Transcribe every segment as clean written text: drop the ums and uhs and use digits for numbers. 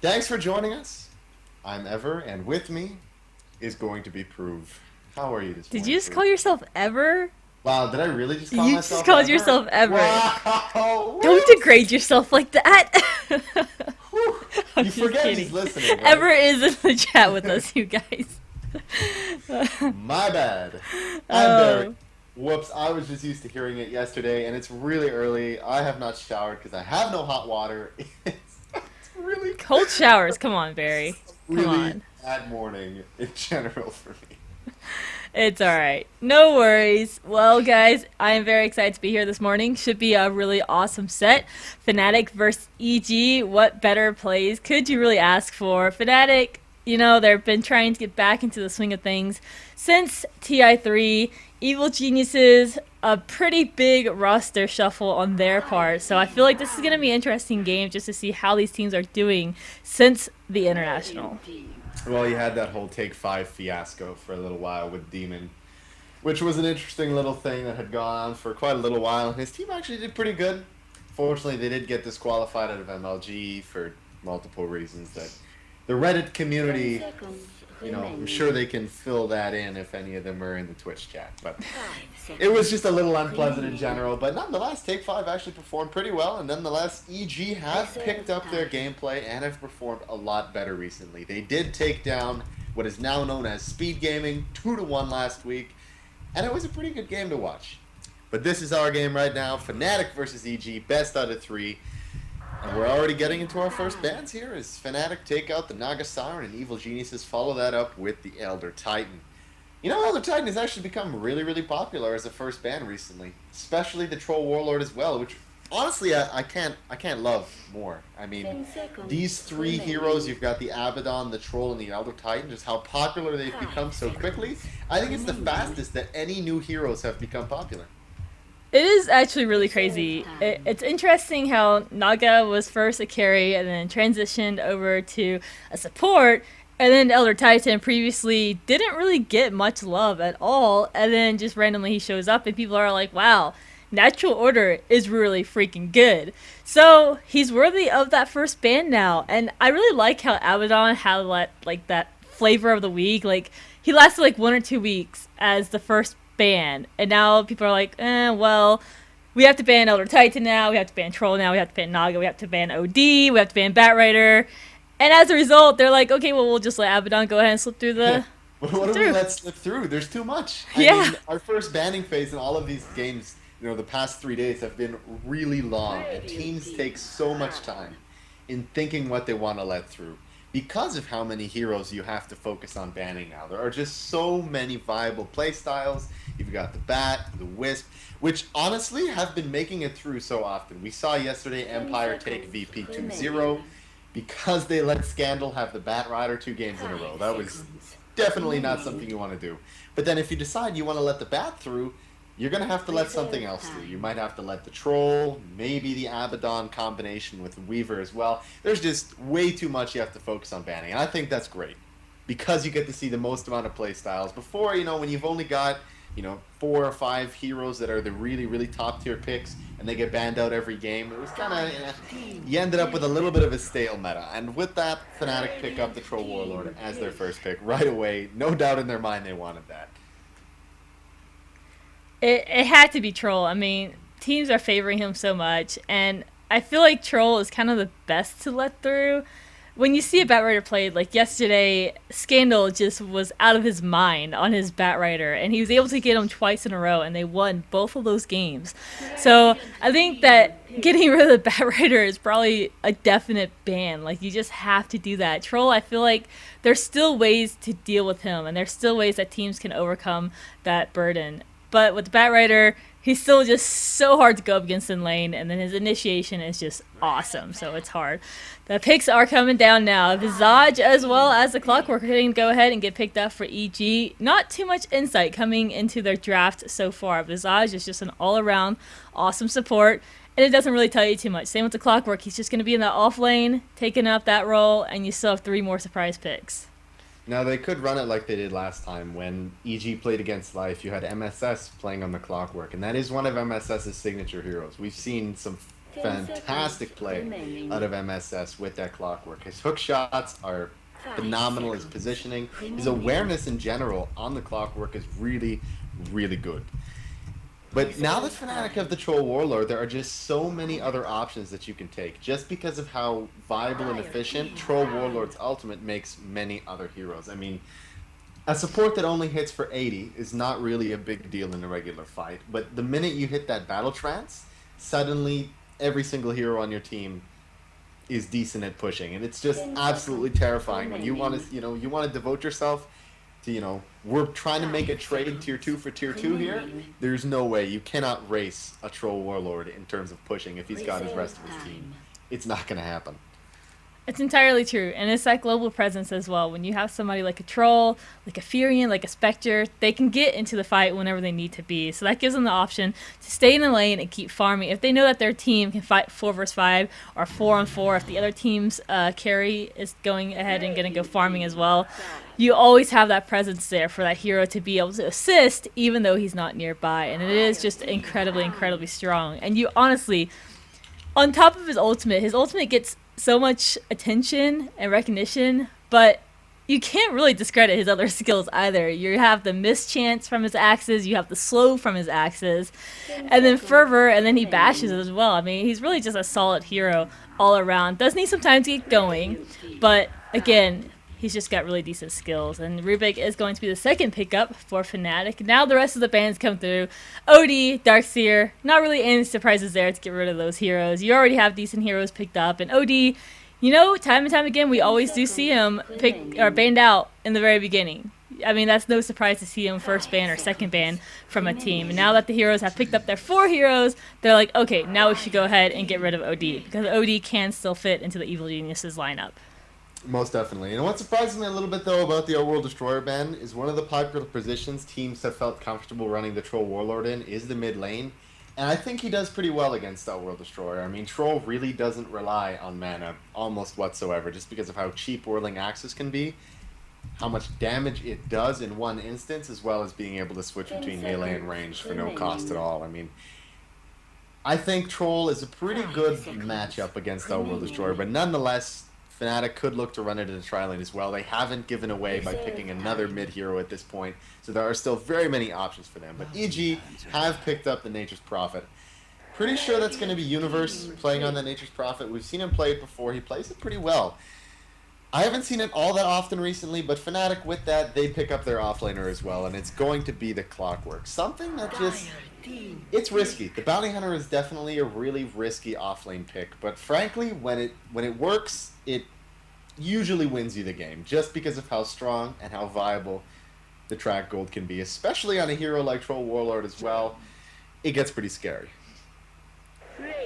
Thanks for joining us. I'm Ever, and with me is going to be Prove. How are you this Did you morning, just call Prove? yourself Ever? Wow, did I really just call You just myself called Ever? yourself Ever. Wow, Don't what? degrade yourself like that. Whew. I'm You just forget he's kidding. listening, right? Ever is in the chat with us, you guys. My bad. I'm Barry. Oh, Whoops, I was just used to hearing it yesterday, and it's really early. I have not showered because I have no hot water. It's really, cold showers. Come on, Barry. Come really on. bad morning in general for me. It's alright. No worries. Well, guys, I am very excited to be here this morning. Should be a really awesome set. Fnatic versus EG. What better plays could you really ask for? Fnatic, they've been trying to get back into the swing of things since TI3. Evil Geniuses, a pretty big roster shuffle on their part. So I feel like this is going to be an interesting game just to see how these teams are doing since the International. Well, you had that whole Take 5 fiasco for a little while with Demon, which was an interesting little thing that had gone on for quite a little while. And his team actually did pretty good. Fortunately, they did get disqualified out of MLG for multiple reasons that the Reddit community, I'm sure they can fill that in if any of them are in the Twitch chat. But it was just a little unpleasant in general. But nonetheless, Take 5 actually performed pretty well. And nonetheless, EG have picked up their gameplay and have performed a lot better recently. They did take down what is now known as Speed Gaming 2-1 last week. And it was a pretty good game to watch. But this is our game right now. Fnatic versus EG, best out of 3. And we're already getting into our first bans here as Fnatic take out the Naga Siren and Evil Geniuses follow that up with the Elder Titan. Elder Titan has actually become really, really popular as a first ban recently. Especially the Troll Warlord as well, which honestly I can't love more. I mean, these three heroes, you've got the Abaddon, the Troll, and the Elder Titan, just how popular they've become so quickly. I think it's the fastest that any new heroes have become popular. It is actually really crazy. It's interesting how Naga was first a carry and then transitioned over to a support, and then Elder Titan previously didn't really get much love at all, and then just randomly he shows up and people are like, wow, Natural Order is really freaking good. So he's worthy of that first ban now, and I really like how Abaddon had that flavor of the week. Like, he lasted like 1 or 2 weeks as the first ban, and now people are like, well, we have to ban Elder Titan now, we have to ban Troll now, we have to ban Naga, we have to ban OD, we have to ban Batrider, and as a result, they're like, okay, well, we'll just let Abaddon go ahead and slip through Yeah. the What slip do we through. let slip through? There's too much. I Yeah, mean, our first banning phase in all of these games, the past 3 days have been really long, and teams take so much time in thinking what they want to let through because of how many heroes you have to focus on banning now. There are just so many viable playstyles. You've got the Bat, the Wisp, which honestly have been making it through so often. We saw yesterday Empire take VP 2-0 because they let Scandal have the Bat Rider 2 games in a row. That was definitely not something you want to do. But then if you decide you want to let the Bat through, you're going to have to let something else through. You might have to let the Troll, maybe the Abaddon combination with the Weaver as well. There's just way too much you have to focus on banning, and I think that's great because you get to see the most amount of play styles. Before, when you've only got, 4 or 5 heroes that are the really, really top tier picks, and they get banned out every game, it was kind of, you ended up with a little bit of a stale meta. And with that, Fnatic pick up the Troll Warlord as their first pick right away. No doubt in their mind they wanted that. it had to be Troll. I mean, teams are favoring him so much, and I feel like Troll is kind of the best to let through. When you see a Batrider played, like yesterday, Scandal just was out of his mind on his Batrider, and he was able to get him twice in a row, and they won both of those games. So I think that getting rid of the Batrider is probably a definite ban. Like, you just have to do that. Troll, I feel like there's still ways to deal with him, and there's still ways that teams can overcome that burden. But with the Batrider, he's still just so hard to go up against in lane, and then his initiation is just awesome, so it's hard. The picks are coming down now. Visage as well as the Clockwork are going to go ahead and get picked up for EG. Not too much insight coming into their draft so far. Visage is just an all-around awesome support, and it doesn't really tell you too much. Same with the Clockwork. He's just going to be in that off lane, taking up that role, and you still have 3 more surprise picks. Now, they could run it like they did last time when EG played against Life. You had MSS playing on the Clockwork, and that is one of MSS's signature heroes. We've seen some fantastic play out of MSS with that clockwork. His hook shots are phenomenal. His positioning, his awareness in general on the clockwork is really, really good. But now that Fnatic have the Troll Warlord, there are just so many other options that you can take. Just because of how viable and efficient Troll Warlord's ultimate makes many other heroes. I mean, a support that only hits for 80 is not really a big deal in a regular fight. But the minute you hit that battle trance, suddenly every single hero on your team is decent at pushing, and it's just absolutely terrifying when you want to, you want to devote yourself to, we're trying to make a trade tier 2 for tier 2 here. There's no way you cannot race a Troll Warlord in terms of pushing if he's got his rest of his team. It's not going to happen. It's entirely true, and it's that global presence as well. When you have somebody like a Troll, like a Furion, like a Spectre, they can get into the fight whenever they need to be. So that gives them the option to stay in the lane and keep farming. If they know that their team can fight 4 versus 5 or 4 on 4, if the other team's carry is going ahead and going to go farming as well, you always have that presence there for that hero to be able to assist even though he's not nearby. And it is just incredibly, incredibly strong. And you honestly, on top of his ultimate gets so much attention and recognition, but you can't really discredit his other skills either. You have the mischance from his axes, you have the slow from his axes, and then fervor, and then he bashes as well. I mean, he's really just a solid hero all around. Does need some time to get going, but again, he's just got really decent skills. And Rubik is going to be the second pickup for Fnatic. Now the rest of the bands come through. OD, Darkseer, not really any surprises there to get rid of those heroes. You already have decent heroes picked up. And OD, time and time again, we always do see him pick or banned out in the very beginning. I mean, that's no surprise to see him first ban or second ban from a team. And now that the heroes have picked up their 4 heroes, they're like, okay, now we should go ahead and get rid of OD. Because OD can still fit into the Evil Geniuses lineup. Most definitely. And what surprises me a little bit, though, about the Overworld Destroyer ban is one of the popular positions teams have felt comfortable running the Troll Warlord in is the mid lane. And I think he does pretty well against Overworld Destroyer. I mean, Troll really doesn't rely on mana almost whatsoever, just because of how cheap Whirling Axes can be, how much damage it does in one instance, as well as being able to switch between melee and range for no cost at all. I mean, I think Troll is a pretty good matchup against Overworld Destroyer, but nonetheless, Fnatic could look to run it in the tri-lane as well. They haven't given away by picking another mid-hero at this point, so there are still very many options for them. But EG have picked up the Nature's Prophet. Pretty sure that's going to be Universe playing on the Nature's Prophet. We've seen him play it before. He plays it pretty well. I haven't seen it all that often recently, but Fnatic, with that, they pick up their offlaner as well, and it's going to be the Clockwork. Something that just... it's risky. The Bounty Hunter is definitely a really risky offlane pick, but frankly, when it works, it usually wins you the game, just because of how strong and how viable the track gold can be, especially on a hero like Troll Warlord as well. It gets pretty scary.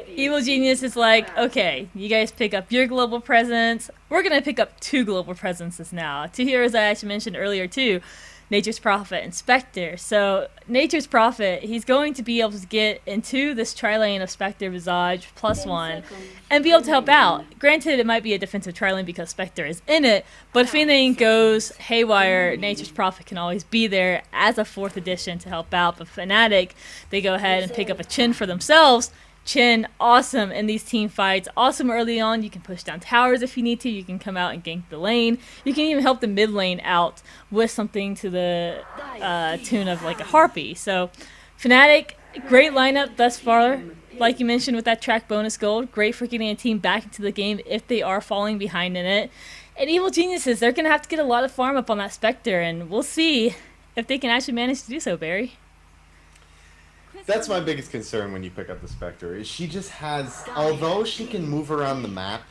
Evil Genius is like, okay, you guys pick up your global presence. We're going to pick up 2 global presences now. 2 heroes I actually mentioned earlier too. Nature's Prophet and Spectre. So Nature's Prophet, he's going to be able to get into this tri-lane of Spectre, Visage, +1, and be able to help out. Granted, it might be a defensive tri-lane because Spectre is in it, but if anything goes haywire, Nature's Prophet can always be there as a 4th addition to help out. But Fnatic, they go ahead and pick up a Chin for themselves. Chin, awesome in these team fights. Awesome early on. You can push down towers if you need to. You can come out and gank the lane. You can even help the mid lane out with something to the tune of like a Harpy. So Fnatic, great lineup thus far. Like you mentioned with that track bonus gold. Great for getting a team back into the game if they are falling behind in it. And Evil Geniuses, they're going to have to get a lot of farm up on that Spectre. And we'll see if they can actually manage to do so, Barry. That's my biggest concern when you pick up the Spectre, is she just has, although she can move around the map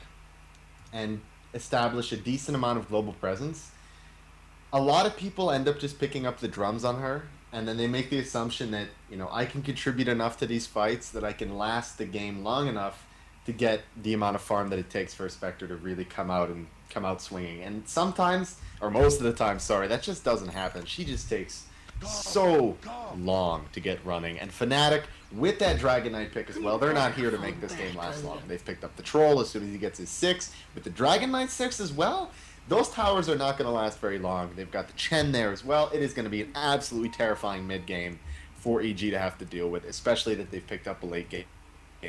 and establish a decent amount of global presence, a lot of people end up just picking up the drums on her, and then they make the assumption that, I can contribute enough to these fights that I can last the game long enough to get the amount of farm that it takes for a Spectre to really come out swinging. And sometimes, or most of the time, sorry, that just doesn't happen. She just takes so long to get running. And Fnatic, with that Dragon Knight pick as well, they're not here to make this game last long. They've picked up the Troll as soon as he gets his 6. With the Dragon Knight 6 as well, those towers are not going to last very long. They've got the Chen there as well. It is going to be an absolutely terrifying mid-game for EG to have to deal with, especially that they've picked up a late game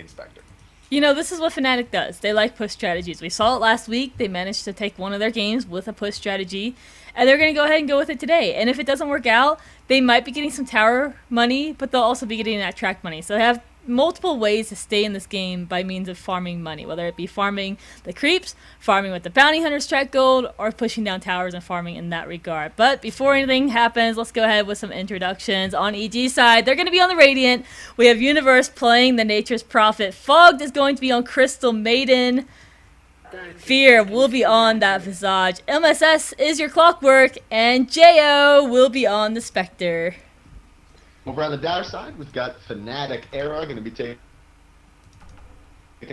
Spectre. You know, this is what Fnatic does. They like push strategies. We saw it last week. They managed to take one of their games with a push strategy, and they're going to go ahead and go with it today. And if it doesn't work out, they might be getting some tower money, but they'll also be getting that track money. So they have multiple ways to stay in this game by means of farming money, whether it be farming the creeps, farming with the bounty hunters track gold, or pushing down towers and farming in that regard. But before anything happens, let's go ahead with some introductions. On EG side, they're going to be on the Radiant. We have Universe playing the Nature's Prophet. Fogged is going to be on Crystal Maiden. Fear will be on that Visage. MSS is your Clockwork, and JO will be on the Spectre. Over on the Dow side, we've got Fnatic Era going to be taking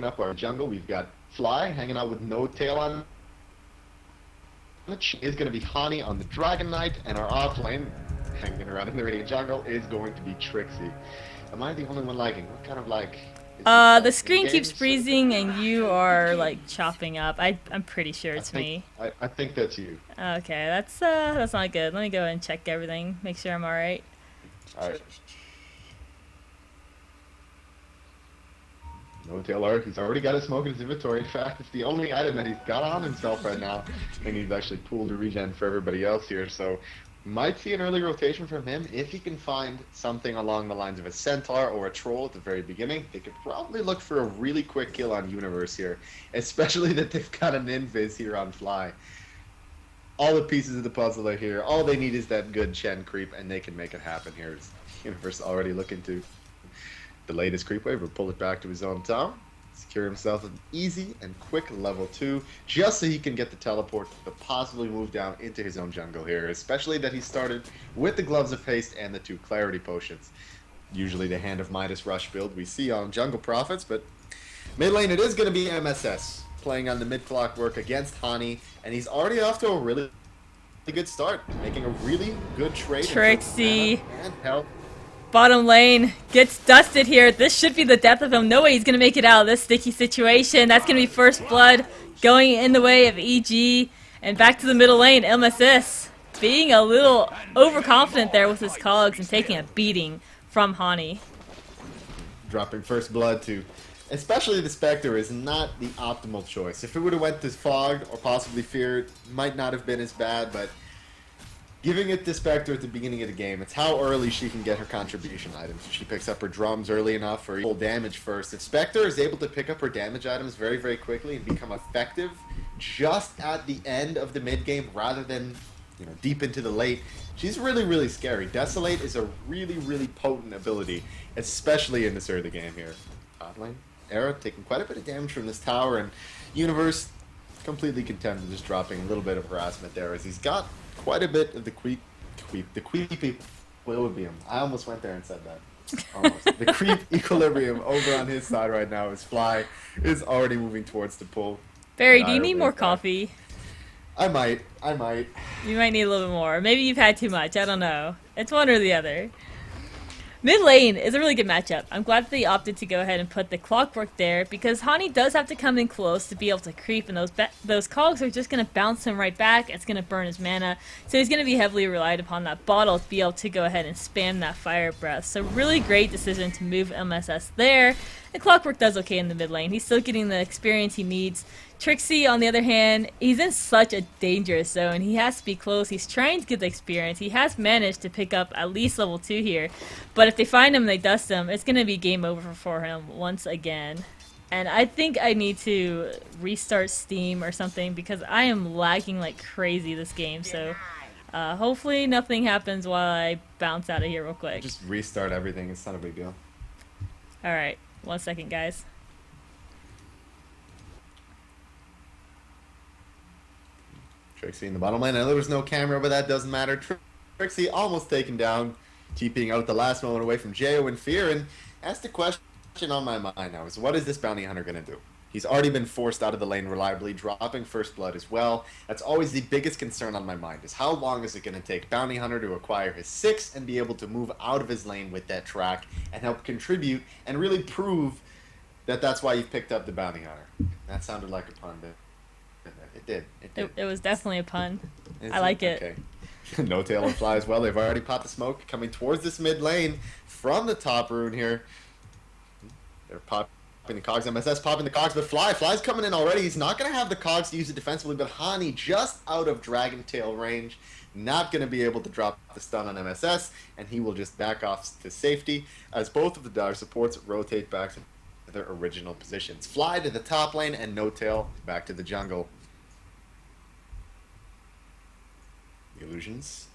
up our jungle. We've got Fly hanging out with no tail on it. Is going to be Hani on the Dragon Knight, and our offlane hanging around in the Radiant jungle is going to be Trixie. Am I the only one lagging? What kind of lag? The screen keeps freezing and you are like chopping up. I'm pretty sure it's me. I think that's you. Okay, that's not good. Let me go and check everything, make sure I'm alright. Alright. No tail art. He's already got a smoke in his inventory. In fact, it's the only item that he's got on himself right now. I think he's actually pooled a regen for everybody else here, so might see an early rotation from him if he can find something along the lines of a centaur or a troll at the very beginning. They could probably look for a really quick kill on Universe here, especially that they've got an invis here on Fly. All the pieces of the puzzle are here. All they need is that good Chen creep, and they can make it happen here. Universe already looking to the latest creep wave or pull it back to his own tower. Secure himself an easy and quick level 2, just so he can get the teleport to possibly move down into his own jungle here, especially that he started with the Gloves of Haste and the 2 Clarity Potions. Usually the Hand of Midas rush build we see on Jungle Prophets, but mid lane it is going to be MSS, playing on the mid Clockwork against Hani, and he's already off to a really good start, making a really good trade. Trixie. And health. Bottom lane gets dusted here. This should be the death of him. No way he's going to make it out of this sticky situation. That's going to be first blood going in the way of EG. And back to the middle lane, MSS being a little overconfident there with his cogs and taking a beating from Hani. Dropping first blood to, especially the Spectre, is not the optimal choice. If it would have went to Fogged or possibly Fear, it might not have been as bad, but giving it to Spectre at the beginning of the game, it's how early she can get her contribution items. If she picks up her drums early enough or full damage first. If Spectre is able to pick up her damage items very, very quickly and become effective just at the end of the mid game rather than, you know, deep into the late, she's really, really scary. Desolate is a really, really potent ability, especially in this early game here. Top lane, Era taking quite a bit of damage from this tower, and Universe completely content with just dropping a little bit of harassment there as he's got quite a bit of the creepy equilibrium. I almost went there and said that. Almost. The creep equilibrium over on his side right now as Fly is already moving towards the pull. Barry, do you need more coffee? I might. You might need a little bit more. Maybe you've had too much. I don't know. It's one or the other. Mid lane is a really good matchup. I'm glad that they opted to go ahead and put the Clockwork there because Hani does have to come in close to be able to creep, and those cogs are just going to bounce him right back. It's going to burn his mana, so he's going to be heavily relied upon that bottle to be able to go ahead and spam that Fire Breath. So really great decision to move MSS there. And Clockwork does okay in the mid lane. He's still getting the experience he needs. Trixie, on the other hand, he's in such a dangerous zone. He has to be close. He's trying to get the experience. He has managed to pick up at least level 2 here. But if they find him and they dust him, it's going to be game over for him once again. And I think I need to restart Steam or something because I am lagging like crazy this game. So hopefully nothing happens while I bounce out of here real quick. Just restart everything. It's not a big deal. Alright, 1 second, guys. Trixie in the bottom lane. I know there was no camera, but that doesn't matter. Trixie almost taken down, TPing out the last moment away from Jo and Fear, and asked the question on my mind now is, what is this bounty hunter going to do? He's already been forced out of the lane reliably, dropping first blood as well. That's always the biggest concern on my mind, is how long is it going to take bounty hunter to acquire his 6 and be able to move out of his lane with that track and help contribute and really prove that that's why you picked up the bounty hunter. That sounded like a pun, but it did. It was definitely a pun. I It? like it. Okay. No tail and Fly as well. They've already popped the smoke coming towards this mid lane from the top rune here. They're popping the cogs, MSS popping the cogs, but Fly's coming in already. He's not going to have the cogs to use it defensively, but Hani just out of Dragon Tail range, not going to be able to drop the stun on MSS, and he will just back off to safety as both of the Dire supports rotate back to their original positions. Fly to the top lane, and No Tail back to the jungle. The Illusions.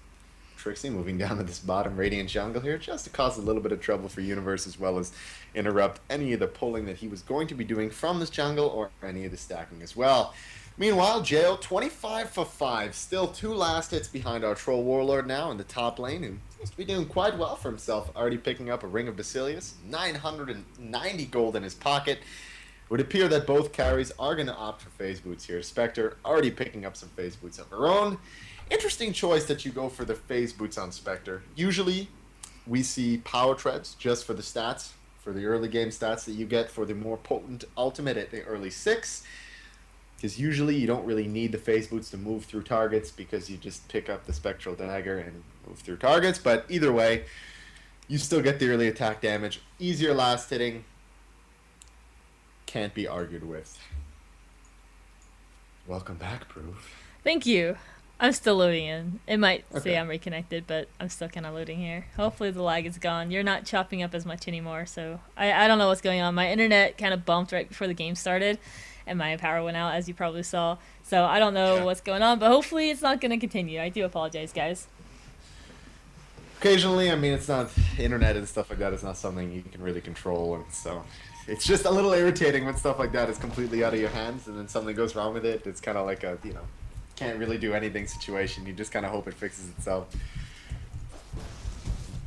Trixie moving down to this bottom Radiant jungle here just to cause a little bit of trouble for Universe, as well as interrupt any of the pulling that he was going to be doing from this jungle or any of the stacking as well. Meanwhile, Jo 25 for 5, still 2 last hits behind our Troll Warlord now in the top lane, who seems to be doing quite well for himself, already picking up a Ring of Basilius, 990 gold in his pocket. It would appear that both carries are going to opt for phase boots here. Spectre already picking up some phase boots of her own. Interesting choice that you go for the phase boots on Spectre. Usually, we see power treads just for the stats, for the early game stats that you get for the more potent ultimate at the early 6. Because usually you don't really need the phase boots to move through targets because you just pick up the Spectral Dagger and move through targets. But either way, you still get the early attack damage. Easier last hitting. Can't be argued with. Welcome back, Proof. Thank you. I'm still loading in. It might Okay. say I'm reconnected, but I'm still kind of loading here. Hopefully the lag is gone. You're not chopping up as much anymore, so I don't know what's going on. My internet kind of bumped right before the game started, and my power went out, as you probably saw. So I don't know what's going on, but hopefully it's not going to continue. I do apologize, guys. Occasionally, I mean, it's not internet and stuff like that. It's not something you can really control, and so it's just a little irritating when stuff like that is completely out of your hands, and then something goes wrong with it. It's kind of like a, can't really do anything situation. You just kind of hope it fixes itself.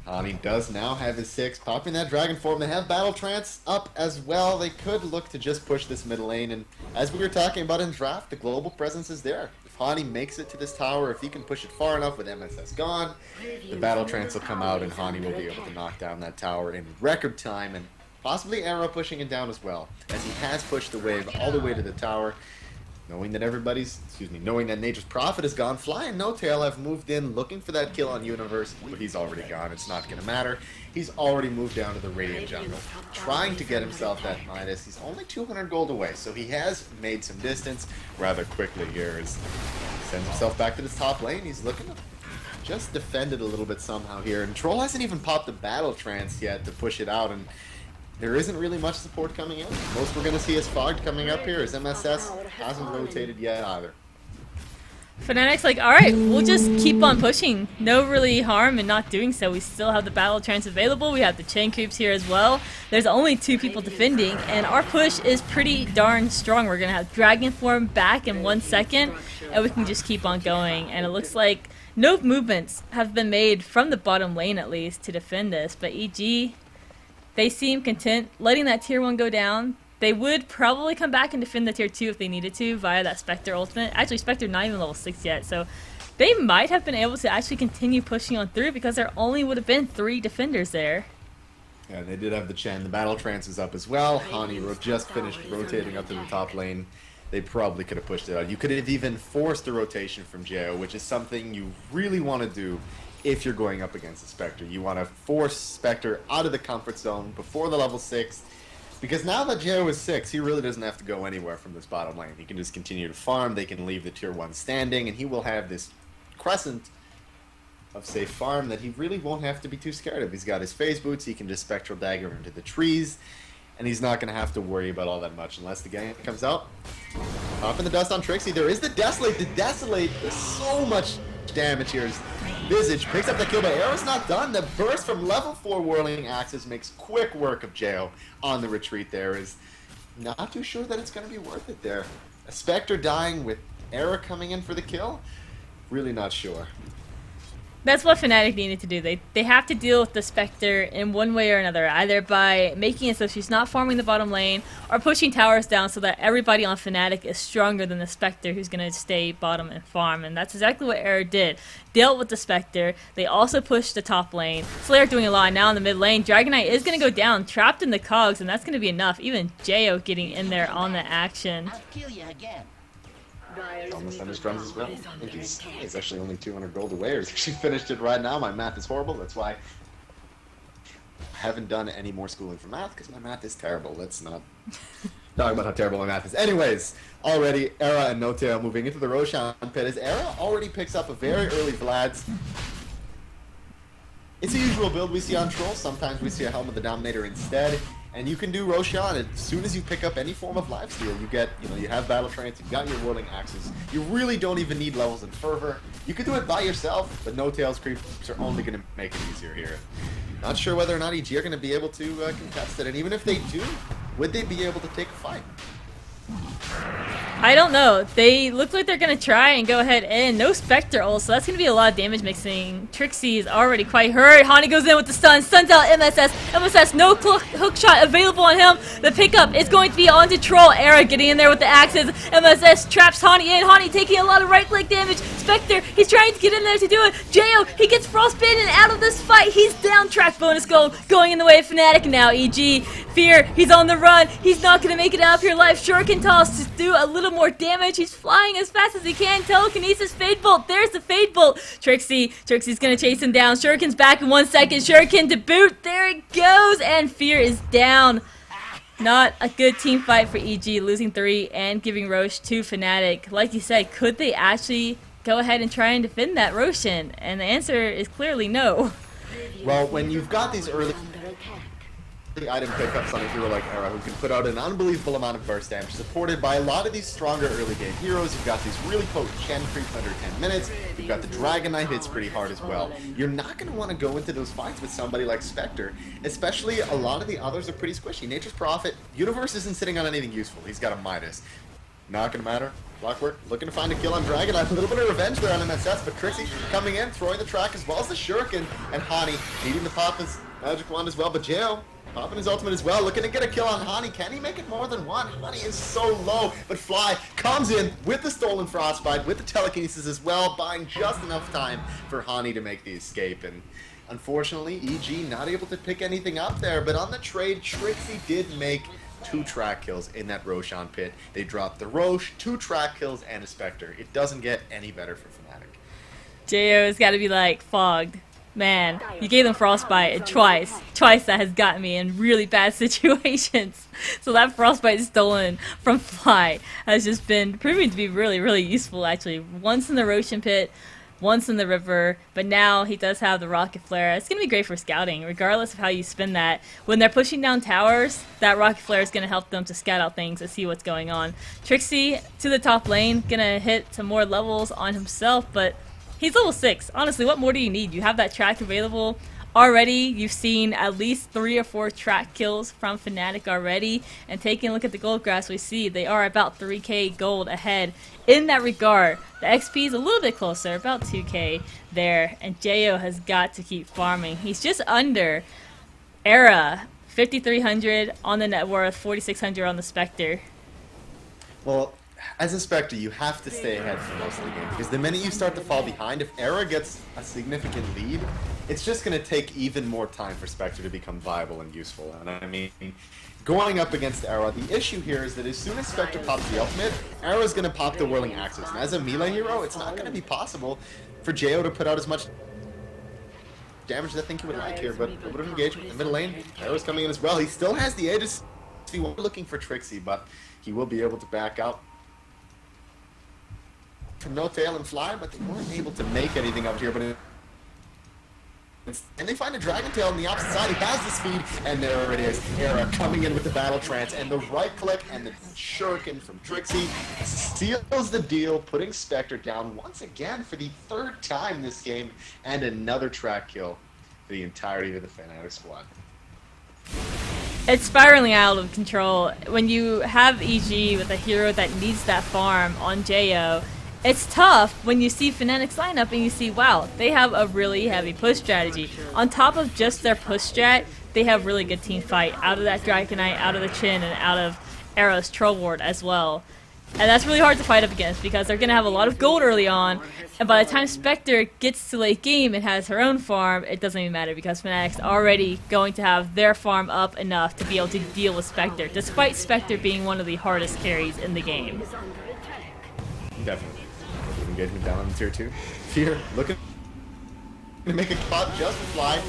Hani does now have his 6, popping that dragon form. They have Battle Trance up as well. They could look to just push this mid lane, and as we were talking about in draft, the global presence is there. If Hani makes it to this tower, if he can push it far enough with MSS gone, the Battle Trance will come out and Hani will be able to knock down that tower in record time, and possibly Arrow pushing it down as well, as he has pushed the wave all the way to the tower. Knowing that knowing that Nature's Prophet is gone, Fly and No Tail have moved in looking for that kill on Universe, but he's already gone. It's not going to matter. He's already moved down to the Radiant jungle, trying to get himself that Midas. He's only 200 gold away, so he has made some distance rather quickly here. As he sends himself back to this top lane. He's looking to just defend it a little bit somehow here. And Troll hasn't even popped the Battle Trance yet to push it out, and there isn't really much support coming in. Most we're going to see is Fogged coming up here, as MSS hasn't rotated yet either. Fnatic's like, alright, we'll just keep on pushing. No really harm in not doing so. We still have the Battle Trance available. We have the chain creeps here as well. There's only 2 people defending, and our push is pretty darn strong. We're going to have Dragon Form back in 1 second, and we can just keep on going. And it looks like no movements have been made from the bottom lane, at least, to defend this. But EG, they seem content letting that tier 1 go down. They would probably come back and defend the tier 2 if they needed to via that Spectre ultimate. Actually, Spectre not even level 6 yet, so they might have been able to actually continue pushing on through because there only would have been 3 defenders there. Yeah, they did have the Chen. The Battle Trance is up as well. Hani just finished rotating up to the top lane. They probably could have pushed it out. You could have even forced a rotation from Jo, which is something you really want to do if you're going up against a Spectre. You want to force Spectre out of the comfort zone before the level 6. Because now that Jo is 6, he really doesn't have to go anywhere from this bottom lane. He can just continue to farm, they can leave the tier 1 standing, and he will have this crescent of safe farm that he really won't have to be too scared of. He's got his phase boots, he can just Spectral Dagger into the trees, and he's not going to have to worry about all that much unless the gang comes out. Popping the dust on Trixie. There is the Desolate. The Desolate is so much damage here. Visage picks up the kill, but Arrow's not done. The burst from level 4 Whirling Axes makes quick work of Jo on the retreat there. Is not too sure that it's going to be worth it there. A Spectre dying with Arrow coming in for the kill? Really not sure. That's what Fnatic needed to do. They have to deal with the Spectre in one way or another, either by making it so she's not farming the bottom lane, or pushing towers down so that everybody on Fnatic is stronger than the Spectre, who's going to stay bottom and farm. And that's exactly what Arrow did. Dealt with the Spectre. They also pushed the top lane. Slayer doing a lot now in the mid lane. Dragon Knight is going to go down, trapped in the cogs, and that's going to be enough. Even Jo getting in there on the action. I'll kill you again. Almost on his drums as well. I think he's actually only 200 gold away, or he's actually finished it right now. My math is horrible, that's why. haven't done any more schooling for math because my math is terrible. Let's not talk about how terrible my math is. Anyways, already Era and Notail moving into the Roshan pit as Era already picks up a very early Vlad's. It's a usual build we see on Troll. Sometimes we see a Helm of the Dominator instead. And you can do Roshan as soon as you pick up any form of lifesteal. You get, you have Battle Trance, you've got your Whirling Axes. You really don't even need levels in Fervor. You can do it by yourself, but No-Tails creeps are only going to make it easier here. Not sure whether or not EG are going to be able to contest it, and even if they do, would they be able to take a fight? I don't know. They look like they're going to try and go ahead and no Spectre ult, so that's going to be a lot of damage mixing. Trixie is already quite hurt. Hani goes in with the stun, stuns out MSS. MSS, no hook shot available on him. The pickup is going to be onto Troll. Era getting in there with the axes. MSS traps Hani in. Hani taking a lot of right click damage. Spectre, he's trying to get in there to do it. Jo, he gets frostbitten out of this fight. He's down. Track bonus gold going in the way of Fnatic. Now EG, Fear, he's on the run. He's not going to make it out of here alive. Shuriken toss to do a little more damage. He's flying as fast as he can. Telekinesis, Fade Bolt. There's the Fade Bolt. Trixie's gonna chase him down. Shuriken's back in 1 second. Shuriken to boot. There it goes. And Fear is down. Not a good team fight for EG, losing 3 and giving Roche to Fnatic. Like you said, could they actually go ahead and try and defend that Roshan? And the answer is clearly no. Well, when you've got these early item pickups on a hero like Era, who can put out an unbelievable amount of burst damage, supported by a lot of these stronger early game heroes. You've got these really potent Chen creeps under 10 minutes. You've got the Dragon Knight hits pretty hard as well. You're not going to want to go into those fights with somebody like Spectre, especially a lot of the others are pretty squishy. Nature's Prophet, Universe isn't sitting on anything useful. He's got a Midas. Not going to matter. Clockwork looking to find a kill on Dragon Knight. A little bit of revenge there on MSS, but Trixie coming in, throwing the track as well as the Shuriken, and Hani needing to pop his magic wand as well, but Jo popping his ultimate as well, looking to get a kill on Hani. Can he make it more than one? Hani is so low, but Fly comes in with the stolen Frostbite, with the telekinesis as well, buying just enough time for Hani to make the escape. And unfortunately, EG not able to pick anything up there, but on the trade, Trixie did make 2 track kills in that Roshan pit. They dropped the Roche, 2 track kills, and a Spectre. It doesn't get any better for Fnatic. JO's got to be like, fogged. Man, you gave them Frostbite twice. Twice that has gotten me in really bad situations. So that Frostbite stolen from Fly has just been proving to be really, really useful actually. Once in the Roshan pit, once in the river, but now he does have the Rocket Flare. It's going to be great for scouting, regardless of how you spin that. When they're pushing down towers, that Rocket Flare is going to help them to scout out things and see what's going on. Trixie to the top lane, going to hit some more levels on himself, but he's level 6. Honestly, what more do you need? You have that track available already. You've seen at least 3 or 4 track kills from Fnatic already. And taking a look at the gold grass, we see they are about 3k gold ahead in that regard. The XP is a little bit closer, about 2k there. And Jo has got to keep farming. He's just under Era, 5,300 on the net worth, 4,600 on the Spectre. Well, as a Spectre, you have to stay ahead for most of the game, because the minute you start to fall behind, if Era gets a significant lead, it's just going to take even more time for Spectre to become viable and useful. And I mean, going up against Era, the issue here is that as soon as Spectre pops the ultimate, Era's going to pop the Whirling Axis. And as a melee hero, it's not going to be possible for Jo to put out as much damage as I think he would like here, but a bit of engagement in the middle lane. Era's coming in as well. He still has the Aegis. He was looking for Trixie, but he will be able to back out from No Tail and Fly, but they weren't able to make anything up here. But and they find a Dragon Tail on the opposite side. He has the speed, and there it is. Era coming in with the Battle Trance, and the right click and the Shuriken from Trixie seals the deal, putting Spectre down once again for the 3rd time this game, and another track kill for the entirety of the Fnatic squad. It's spiraling out of control. When you have EG with a hero that needs that farm on Jo, it's tough when you see Fnatic's lineup and you see, wow, they have a really heavy push strategy. On top of just their push strat, they have really good team fight out of that Dragon Knight, out of the Chin, and out of Era's Troll Ward as well. And that's really hard to fight up against because they're going to have a lot of gold early on. And by the time Spectre gets to late game and has her own farm, it doesn't even matter because Fnatic's already going to have their farm up enough to be able to deal with Spectre, despite Spectre being one of the hardest carries in the game. Definitely. Engagement down on the tier 2. Fear looking to make a spot just for Fly.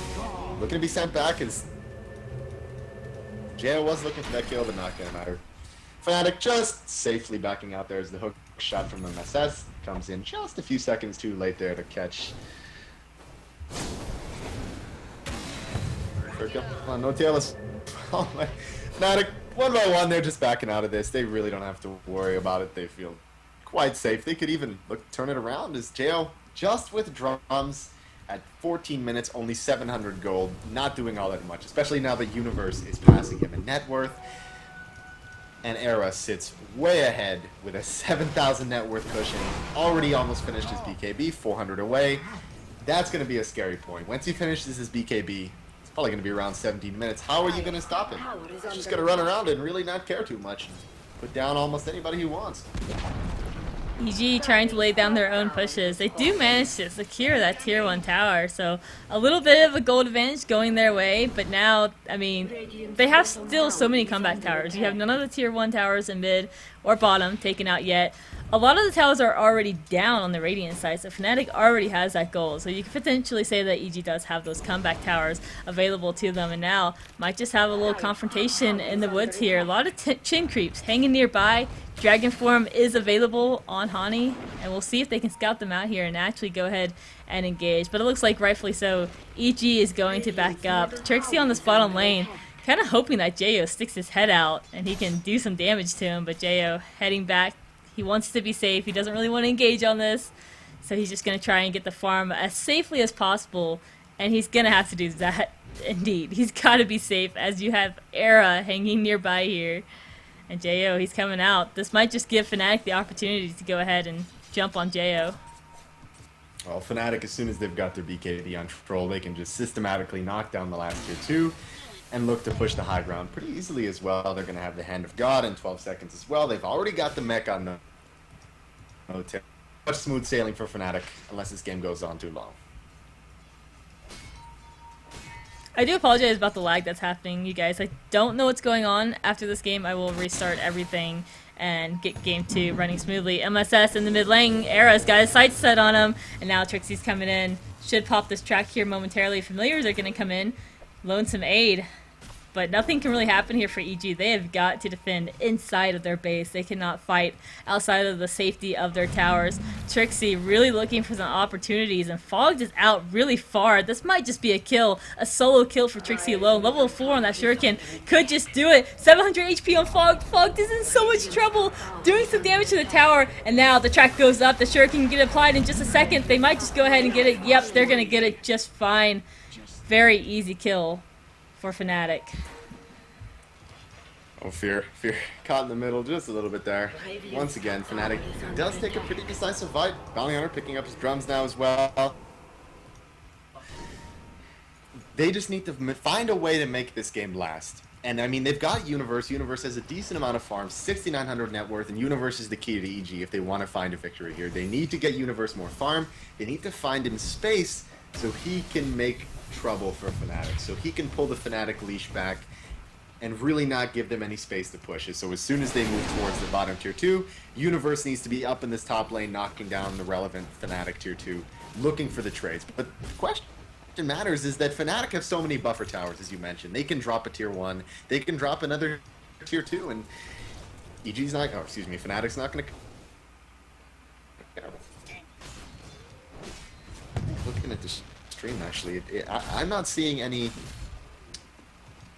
Looking to be sent back as Jaya was looking for that kill, but not gonna matter. Fnatic just safely backing out there as the hook shot from MSS comes in just a few seconds too late there to catch. Come on, no tail. Oh my. Fnatic, one by one, they're just backing out of this. They really don't have to worry about it. They feel quite safe. They could even turn it around as Jo just with drums at 14 minutes, only 700 gold, not doing all that much, especially now that Universe is passing him in net worth. And Era sits way ahead with a 7,000 net worth cushion, already almost finished his BKB, 400 away. That's going to be a scary point. Once he finishes his BKB, it's probably going to be around 17 minutes. How are you going to stop him? He's just going to run around and really not care too much. Put down almost anybody he wants. EG trying to lay down their own pushes. They do manage to secure that tier 1 tower, so a little bit of a gold advantage going their way, but now, I mean, they have still so many comeback towers. You have none of the tier 1 towers in mid or bottom taken out yet. A lot of the towers are already down on the Radiant side, so Fnatic already has that gold. So you could potentially say that EG does have those comeback towers available to them, and now might just have a little confrontation in the woods here. A lot of chin creeps hanging nearby. Dragon form is available on Hani, and we'll see if they can scout them out here and actually go ahead and engage. But it looks like rightfully so, EG is going to back up. Trixie on this bottom lane, kind of hoping that Jayo sticks his head out and he can do some damage to him, but Jayo heading back. He wants to be safe. He doesn't really want to engage on this, so he's just going to try and get the farm as safely as possible, and he's going to have to do that indeed. He's got to be safe as you have Era hanging nearby here. And Jo, he's coming out. This might just give Fnatic the opportunity to go ahead and jump on Jo. Well, Fnatic, as soon as they've got their BKB on control, they can just systematically knock down the last tier 2 and look to push the high ground pretty easily as well. They're going to have the Hand of God in 12 seconds as well. They've already got the mech on the hotel. Much smooth sailing for Fnatic, unless this game goes on too long. I do apologize about the lag that's happening, you guys. I don't know what's going on. After this game, I will restart everything and get game 2 running smoothly. MSS in the mid lane, Era's got his sights set on him, and now Trixie's coming in. Should pop this track here momentarily. Familiars are going to come in, loan some aid. But nothing can really happen here for EG. They have got to defend inside of their base. They cannot fight outside of the safety of their towers. Trixie really looking for some opportunities, and Fogged is out really far. This might just be a kill, a solo kill for Trixie alone. Level 4 on that Shuriken could just do it. 700 HP on Fogged. Fogged is in so much trouble, doing some damage to the tower, and now the track goes up. The Shuriken can get applied in just a second. They might just go ahead and get it. Yep, they're going to get it just fine. Very easy kill for Fnatic. Oh, Fear caught in the middle just a little bit there. Once again, Fnatic does take a pretty decisive fight. Bounty Hunter picking up his drums now as well. They just need to find a way to make this game last. And I mean, they've got Universe. Universe has a decent amount of farms, 6,900 net worth, and Universe is the key to EG if they want to find a victory here. They need to get Universe more farm. They need to find him space so he can make trouble for Fnatic. So he can pull the Fnatic leash back and really not give them any space to push it. So as soon as they move towards the bottom tier 2, Universe needs to be up in this top lane, knocking down the relevant Fnatic tier 2, looking for the trades. But the question matters is that Fnatic have so many buffer towers, as you mentioned. They can drop a tier 1, they can drop another tier 2, and EG's not, oh, excuse me, Fnatic's not going to... Looking at this stream, actually, I'm not seeing any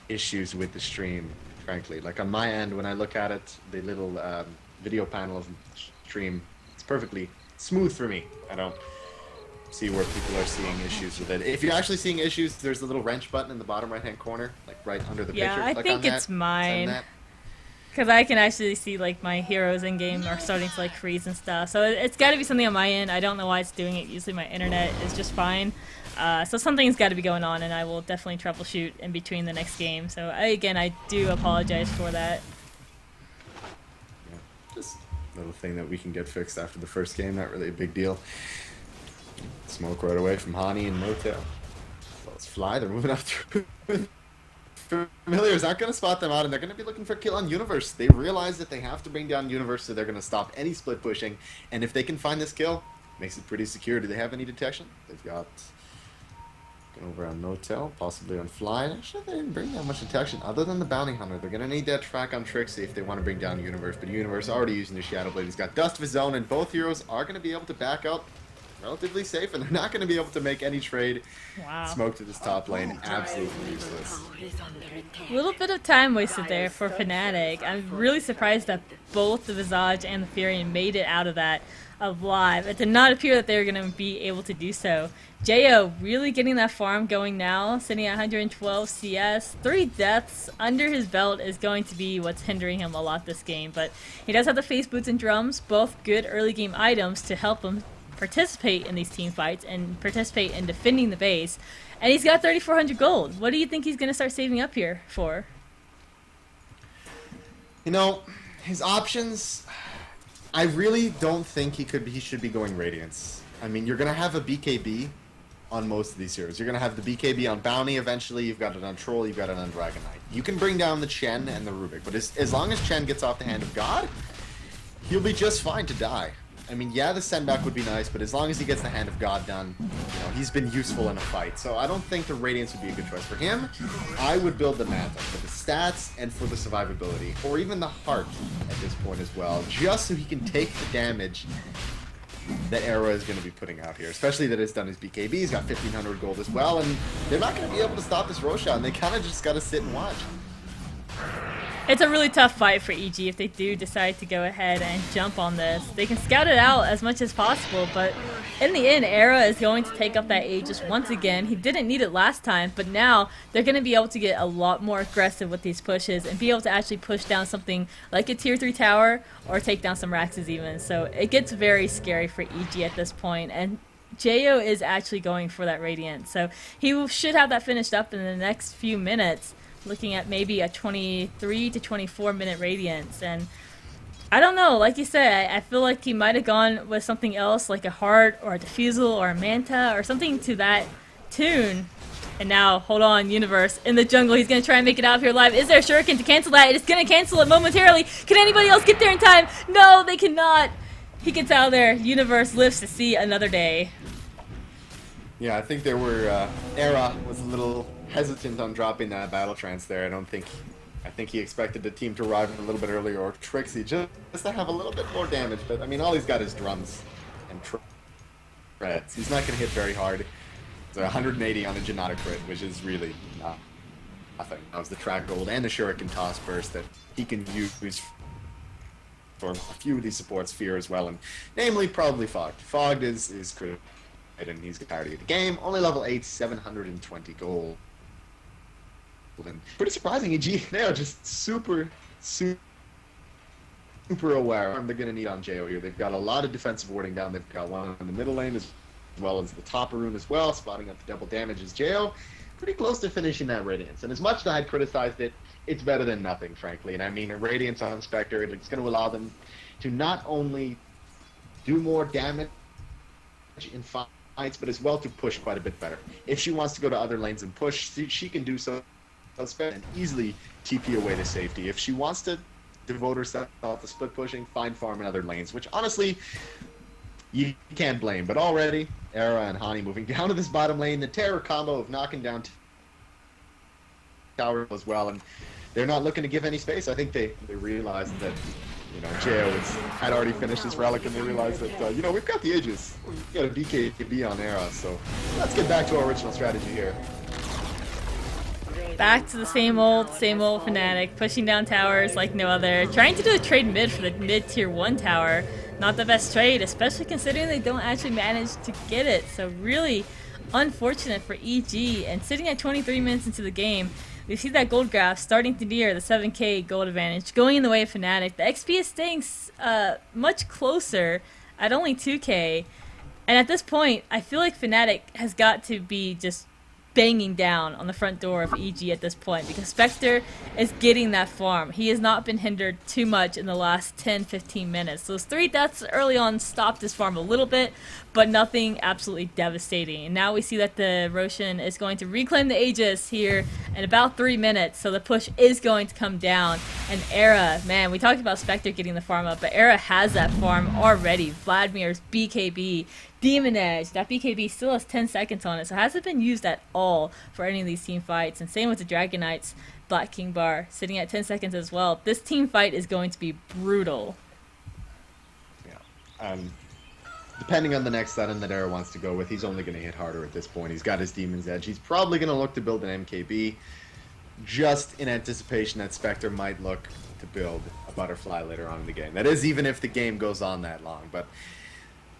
issues with the stream, frankly. Like on my end, when I look at it, the little video panel of the stream, it's perfectly smooth for me. I don't see where people are seeing issues with it. If you're actually seeing issues, there's a little wrench button in the bottom right-hand corner, like right under the picture. Yeah, I think it's mine. Because I can actually see like my heroes in game are starting to like freeze and stuff. So it's got to be something on my end. I don't know why it's doing it. Usually my internet is just fine. So something's got to be going on, and I will definitely troubleshoot in between the next game. So again, I do apologize for that. Yeah, just a little thing that we can get fixed after the first game. Not really a big deal. Smoke right away from Hani and Motel. So let's fly. They're moving up through. Familiar's not going to spot them out, and they're going to be looking for a kill on Universe. They realize that they have to bring down Universe, so they're going to stop any split pushing. And if they can find this kill, makes it pretty secure. Do they have any detection? They've got Over on Motel, possibly on Fly. Actually, they didn't bring that much detection other than the Bounty Hunter. They're going to need that track on Trixie if they want to bring down Universe, but Universe already using the Shadow Blade. He's got Dust of his own, and both heroes are going to be able to back out relatively safe, and they're not going to be able to make any trade. Wow. Smoke to this top lane, absolutely useless. A little bit of time wasted there for Fnatic. I'm really surprised that both the Visage and the Furion made it out of that alive. It did not appear that they were going to be able to do so. Jo really getting that farm going now, sitting at 112 CS. 3 deaths under his belt is going to be what's hindering him a lot this game, but he does have the Face Boots and Drums, both good early game items to help him participate in these team fights and participate in defending the base. And he's got 3,400 gold. What do you think he's going to start saving up here for? You know, his options, I really don't think he should be going Radiance. I mean, you're going to have a BKB on most of these heroes. You're going to have the BKB on Bounty eventually, you've got it on Troll, you've got it on Dragon Knight. You can bring down the Chen and the Rubik, but as long as Chen gets off the hand of God, he'll be just fine to die. I mean, yeah, the send back would be nice, but as long as he gets the Hand of God done, you know, he's been useful in a fight. So I don't think the Radiance would be a good choice for him. I would build the Manta for the stats and for the survivability, or even the Heart at this point as well, just so he can take the damage that Era is going to be putting out here, especially that it's done his BKB. He's got 1,500 gold as well, and they're not going to be able to stop this Roshan, and they kind of just got to sit and watch. It's a really tough fight for EG if they do decide to go ahead and jump on this. They can scout it out as much as possible, but in the end, Era is going to take up that Aegis once again. He didn't need it last time, but now they're going to be able to get a lot more aggressive with these pushes and be able to actually push down something like a tier 3 tower or take down some Raxes even. So it gets very scary for EG at this point, and Jo is actually going for that Radiant. So he should have that finished up in the next few minutes, looking at maybe a 23 to 24 minute Radiance. And I don't know, like you said, I feel like he might have gone with something else like a Heart or a Diffusal or a Manta or something to that tune. And now, hold on, Universe in the jungle. He's going to try and make it out of here alive. Is there a Shuriken to cancel that? It's going to cancel it momentarily. Can anybody else get there in time? No, they cannot. He gets out of there. Universe lives to see another day. Yeah, I think there were, Era was a little hesitant on dropping that battle trance there. I think he expected the team to arrive a little bit earlier, or Trixie just to have a little bit more damage. But I mean, all he's got is drums and threats. He's not going to hit very hard. It's 180 on a Janata crit, which is really nothing. That was the track gold and the Shuriken toss burst that he can use for a few of these supports, Fear as well, and namely probably Fogged. Fogged is critical, and he's tired of the game. Only level 8, 720 gold. And pretty surprising, EG, they are just super aware of what they're going to need on Jo here. They've got a lot of defensive warding down. They've got one in the middle lane as well as the top rune as well, spotting up the double damage as Jo. Pretty close to finishing that Radiance. And as much as I had criticized it, it's better than nothing, frankly. And I mean, a Radiance on Spectre, it's going to allow them to not only do more damage in fights, but as well to push quite a bit better. If she wants to go to other lanes and push, she can do so and easily TP away to safety. If she wants to devote herself to split pushing, find farm in other lanes, which honestly, you can't blame. But already, Era and Hani moving down to this bottom lane, the terror combo of knocking down tower as well, and they're not looking to give any space. I think they realized that, you know, Jo had already finished his relic, and they realized that, you know, we've got the Aegis. We've got a BKB on Era, so let's get back to our original strategy here. Back to the same old Fnatic, pushing down towers like no other. Trying to do a trade mid for the mid tier 1 tower. Not the best trade, especially considering they don't actually manage to get it. So really unfortunate for EG. And sitting at 23 minutes into the game, we see that gold graph starting to near the 7k gold advantage, going in the way of Fnatic. The XP is staying much closer at only 2k. And at this point, I feel like Fnatic has got to be just banging down on the front door of EG at this point, because Spectre is getting that farm. He has not been hindered too much in the last 10-15 minutes. Those 3 deaths early on stopped his farm a little bit, but nothing absolutely devastating. And now we see that the Roshan is going to reclaim the Aegis here in about 3 minutes, so the push is going to come down. And Era, man, we talked about Spectre getting the farm up, but Era has that farm already. Vladimir's BKB Demon Edge. That BKB still has 10 seconds on it, so hasn't been used at all for any of these team fights. And same with the Dragon Knights. Black King Bar sitting at 10 seconds as well. This team fight is going to be brutal. Yeah. Depending on the next setting that Era wants to go with, he's only going to hit harder at this point. He's got his Demon's Edge. He's probably going to look to build an MKB just in anticipation that Spectre might look to build a Butterfly later on in the game. That is, even if the game goes on that long. But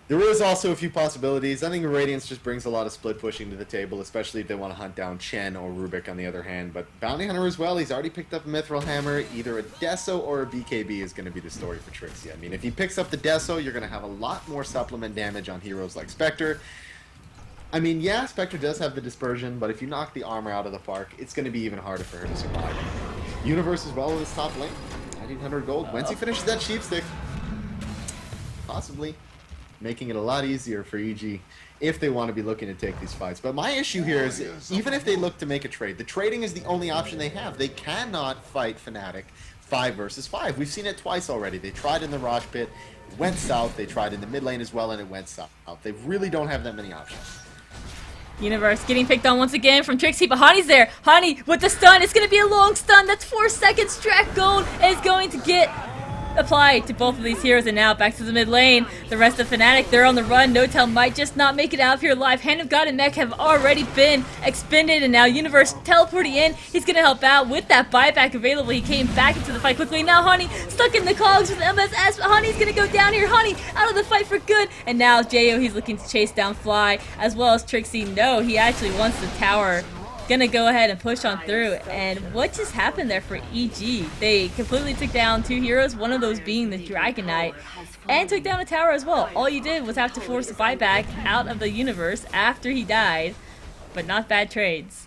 there is also a few possibilities. I think Radiance just brings a lot of split pushing to the table, especially if they want to hunt down Chen or Rubik on the other hand. But Bounty Hunter as well, he's already picked up a Mithril Hammer. Either a Deso or a BKB is going to be the story for Trixie. I mean, if he picks up the Deso, you're going to have a lot more supplement damage on heroes like Spectre. I mean, yeah, Spectre does have the dispersion, but if you knock the armor out of the park, it's going to be even harder for her to survive. Universe as well with his top lane, 1900 gold. Once he finishes that sheep stick, possibly making it a lot easier for EG if they want to be looking to take these fights. But my issue here is, even if they look to make a trade, the trading is the only option they have. They cannot fight Fnatic 5 versus 5. We've seen it twice already. They tried in the Raj Pit, it went south. They tried in the mid lane as well, and it went south. They really don't have that many options. Universe getting picked on once again from Trixie, but Hani's there. Hani with the stun. It's going to be a long stun. That's 4 seconds. Strat Gold is going to get applied to both of these heroes, and now back to the mid lane. The rest of Fnatic, they're on the run. No-Tail might just not make it out of here alive. Hand of God and Mech have already been expended, and now Universe teleporting in. He's going to help out with that buyback available. He came back into the fight quickly. Now Hani stuck in the cogs with MSS, but Hani's going to go down here. Hani out of the fight for good, and now Jo, he's looking to chase down Fly, as well as Trixie. No, he actually wants the tower. Gonna go ahead and push on through. And what just happened there for EG? They completely took down 2 heroes, one of those being the Dragon Knight, and took down a tower as well. All you did was have to force a buyback out of the Universe after he died, but not bad trades.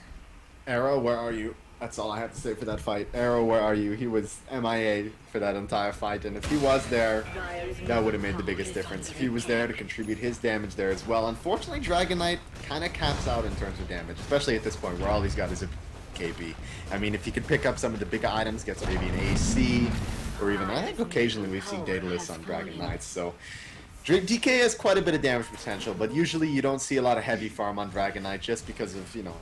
Arrow, where are you? That's all I have to say for that fight. Arrow, where are you? He was MIA for that entire fight, and if he was there, that would have made the biggest difference. If he was there to contribute his damage there as well. Unfortunately, Dragon Knight kind of caps out in terms of damage, especially at this point where all he's got is a KB. I mean, if he could pick up some of the bigger items, gets maybe an AC, or even, I think occasionally we've seen Daedalus on Dragon Knights, so DK has quite a bit of damage potential, but usually you don't see a lot of heavy farm on Dragon Knight just because of, you know,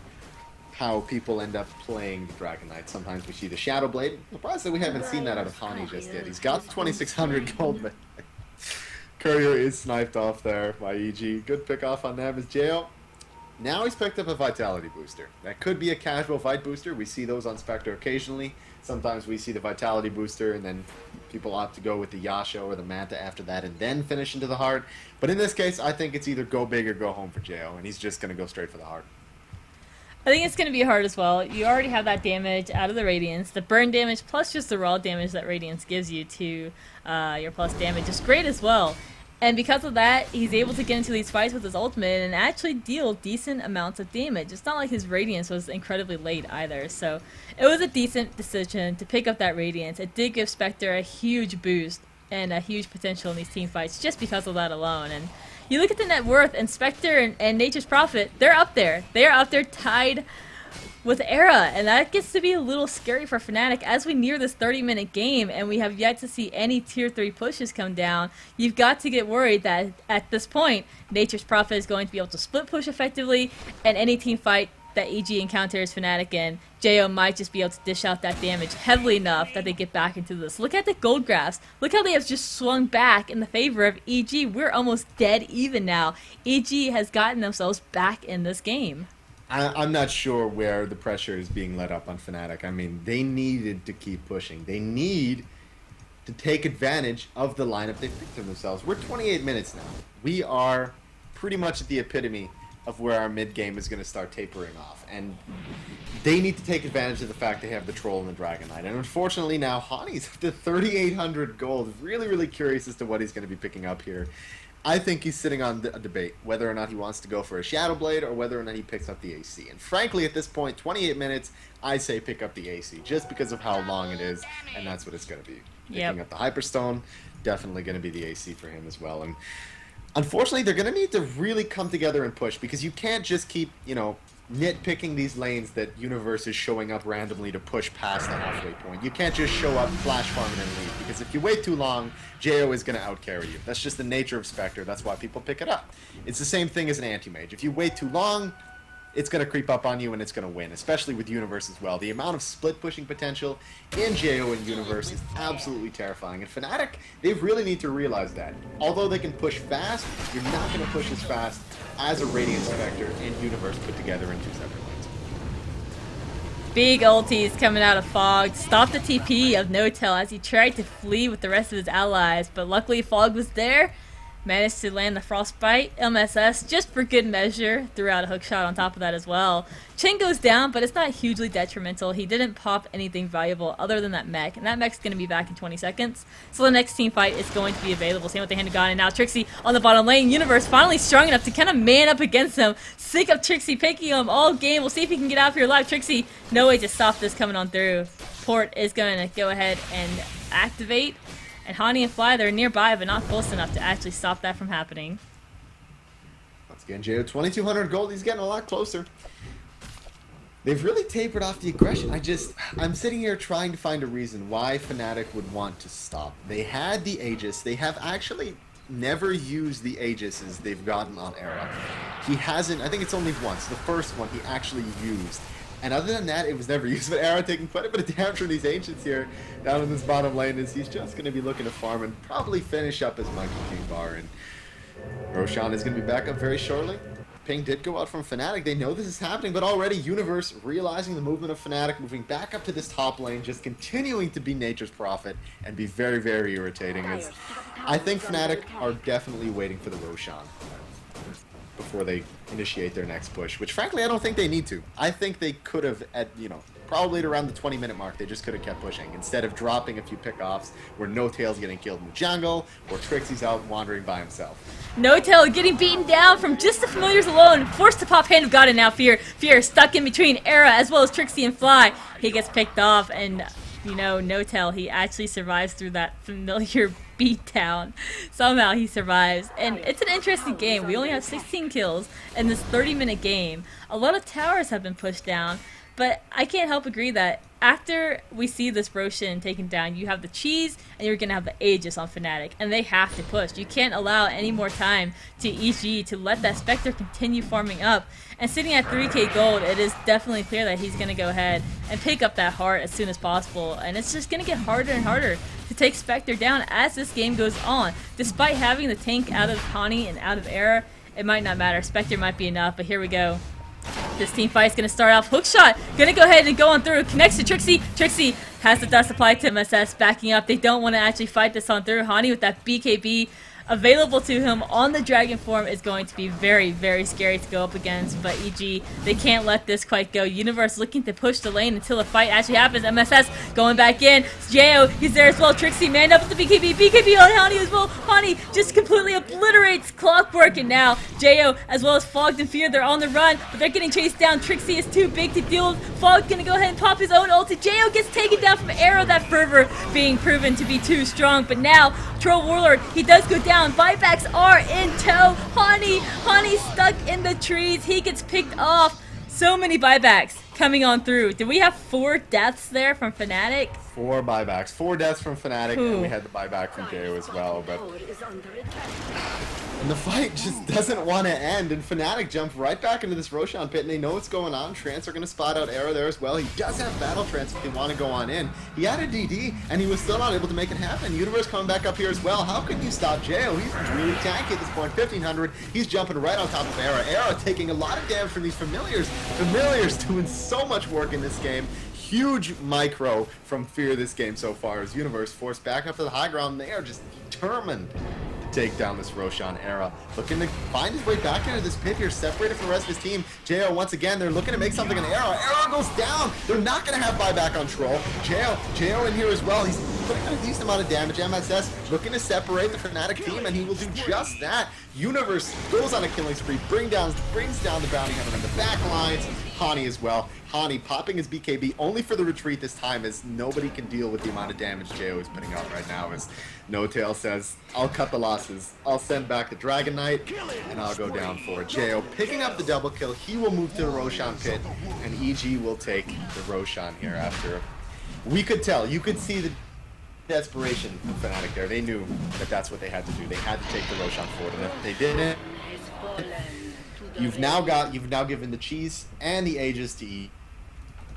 how people end up playing Dragon Knight. Sometimes we see the Shadow Blade. Surprised that we haven't seen that out of Hani just yet. He's got 2,600 gold, but Courier is sniped off there by EG. Good pick off on them as Jo. Now he's picked up a Vitality booster. That could be a casual fight booster. We see those on Spectre occasionally. Sometimes we see the Vitality booster and then people opt to go with the Yasha or the Manta after that and then finish into the heart. But in this case, I think it's either go big or go home for Jo, and he's just going to go straight for the heart. I think it's going to be hard as well. You already have that damage out of the Radiance. The burn damage plus just the raw damage that Radiance gives you to your plus damage is great as well. And because of that, he's able to get into these fights with his ultimate and actually deal decent amounts of damage. It's not like his Radiance was incredibly late either. So it was a decent decision to pick up that Radiance. It did give Spectre a huge boost and a huge potential in these team fights just because of that alone. And you look at the net worth, and Spectre and Nature's Prophet, they're up there. They're up there tied with Era, and that gets to be a little scary for Fnatic as we near this 30-minute game, and we have yet to see any Tier 3 pushes come down. You've got to get worried that at this point, Nature's Prophet is going to be able to split push effectively, and any team fight that EG encounters Fnatic in, Jo might just be able to dish out that damage heavily enough that they get back into this. Look at the gold graphs. Look how they have just swung back in the favor of EG. We're almost dead even now. EG has gotten themselves back in this game. I'm not sure where the pressure is being let up on Fnatic. I mean, they needed to keep pushing. They need to take advantage of the lineup they picked for themselves. We're 28 minutes now. We are pretty much at the epitome of where our mid game is going to start tapering off, and they need to take advantage of the fact they have the Troll and the Dragon Knight. And unfortunately now Hani's up to 3,800 gold. Really curious as to what he's going to be picking up here. I think he's sitting on a debate whether or not he wants to go for a Shadow Blade or whether or not he picks up the AC. And frankly, at this point, 28 minutes, I say pick up the AC just because of how long it is, and that's what it's going to be. Picking up the Hyperstone, definitely going to be the AC for him as well. And unfortunately, they're going to need to really come together and push, because you can't just keep, you know, nitpicking these lanes that Universe is showing up randomly to push past the halfway point. You can't just show up, flash farm, and then leave, because if you wait too long, Jo is going to outcarry you. That's just the nature of Spectre. That's why people pick it up. It's the same thing as an anti-mage. If you wait too long, it's going to creep up on you and it's going to win, especially with Universe as well. The amount of split pushing potential in Jo and Universe is absolutely terrifying. And Fnatic, they really need to realize that. Although they can push fast, you're not going to push as fast as a Radiant Spectre and Universe put together in 2 separate lanes. Big ultis coming out of Fog. Stopped the TP of No-Tail as he tried to flee with the rest of his allies, but luckily Fog was there. Managed to land the Frostbite. MSS, just for good measure, threw out a hook shot on top of that as well. Chen goes down, but it's not hugely detrimental. He didn't pop anything valuable other than that mech, and that mech's going to be back in 20 seconds. So the next team fight is going to be available. Same with the Hand of God, and now Trixie on the bottom lane. Universe finally strong enough to kind of man up against him. Sick of Trixie picking him all game. We'll see if he can get out of here alive. Trixie, no way to stop this coming on through. Port is going to go ahead and activate. And Hani and Fly, they're nearby, but not close enough to actually stop that from happening. Once again, Jo, 2,200 gold. He's getting a lot closer. They've really tapered off the aggression. I'm sitting here trying to find a reason why Fnatic would want to stop. They had the Aegis. They have actually never used the Aegises they've gotten on Era. He hasn't, I think it's only once. The first one he actually used. And other than that, it was never used. But Era taking quite a bit of damage from these Ancients here down in this bottom lane as he's just going to be looking to farm and probably finish up his Monkey King bar. And Roshan is going to be back up very shortly. Ping did go out from Fnatic. They know this is happening, but already Universe realizing the movement of Fnatic, moving back up to this top lane, just continuing to be nature's prophet and be very, very irritating. I think Fnatic are definitely waiting for the Roshan before they initiate their next push, which frankly I don't think they need to. I think they could have, at probably at around the 20-minute mark, they just could have kept pushing instead of dropping a few pickoffs where No-Tail's getting killed in the jungle or Trixie's out wandering by himself. No-Tail getting beaten down from just the familiars alone, forced to pop Hand of God, and now Fear stuck in between Era as well as Trixie and Fly. He gets picked off, and No-Tail, he actually survives through that familiar beatdown. Somehow he survives, and it's an interesting game. We only have 16 kills in this 30-minute game. A lot of towers have been pushed down, but I can't help agree that after we see this Roshan taken down, you have the cheese and you're going to have the Aegis on Fnatic, and they have to push. You can't allow any more time to EG to let that Spectre continue farming up. And sitting at 3k gold, it is definitely clear that he's going to go ahead and pick up that heart as soon as possible. And it's just going to get harder and harder to take Spectre down as this game goes on. Despite having the tank out of Hani and out of Era, it might not matter. Spectre might be enough, but here we go. This team fight is going to start off. Hookshot going to go ahead and go on through. Connects to Trixie. Trixie has the dust applied to MSS, backing up. They don't want to actually fight this on through. Hani with that BKB available to him on the dragon form is going to be very, very scary to go up against. But EG, they can't let this quite go. Universe looking to push the lane until the fight actually happens. MSS going back in. Jo, he's there as well. Trixie manned up with the BKB. BKB on Hani as well. Hani just completely obliterates Clockwork. And now Jo, as well as Fogged and Fear, they're on the run, but they're getting chased down. Trixie is too big to deal with. Fogged gonna go ahead and pop his own ulti. Jo gets taken down from Arrow. That fervor being proven to be too strong. But now, Troll Warlord, he does go down. Buybacks are in tow. Hani stuck in the trees. He gets picked off. So many buybacks coming on through. Did we have 4 deaths there from Fnatic? 4 buybacks. 4 deaths from Fnatic, Ooh. and we had the buyback from Jo as well. But and the fight just doesn't want to end, and Fnatic jump right back into this Roshan pit, and they know what's going on. Trance are going to spot out Era there as well. He does have Battle Trance if they want to go on in. He had a DD, and he was still not able to make it happen. Universe coming back up here as well. How can you stop Jo? He's really tanky at this point. 1,500. He's jumping right on top of Era. Era taking a lot of damage from these Familiars. Familiars doing so much work in this game. Huge micro from Fear this game so far as Universe forced back up to the high ground. They are just determined to take down this Roshan Era. Looking to find his way back into this pit here, separated from the rest of his team. Jo, once again, they're looking to make something in Era. Era goes down. They're not going to have buyback on Troll. Jo in here as well. He's putting in a decent amount of damage. MSS looking to separate the Fnatic team, and he will do just that. Universe goes on a killing spree, brings down the bounty hunter on the back lines. Hani as well. Hani popping his BKB only for the retreat this time, as nobody can deal with the amount of damage Jo is putting out right now. As No Tail says, I'll cut the losses. I'll send back the Dragon Knight, and I'll go down for it. Jo picking up the double kill. He will move to the Roshan pit, and EG will take the Roshan here after. We could tell. You could see the desperation of Fnatic there. They knew that that's what they had to do. They had to take the Roshan forward, and if they didn't, you've now given the cheese and the Aegis to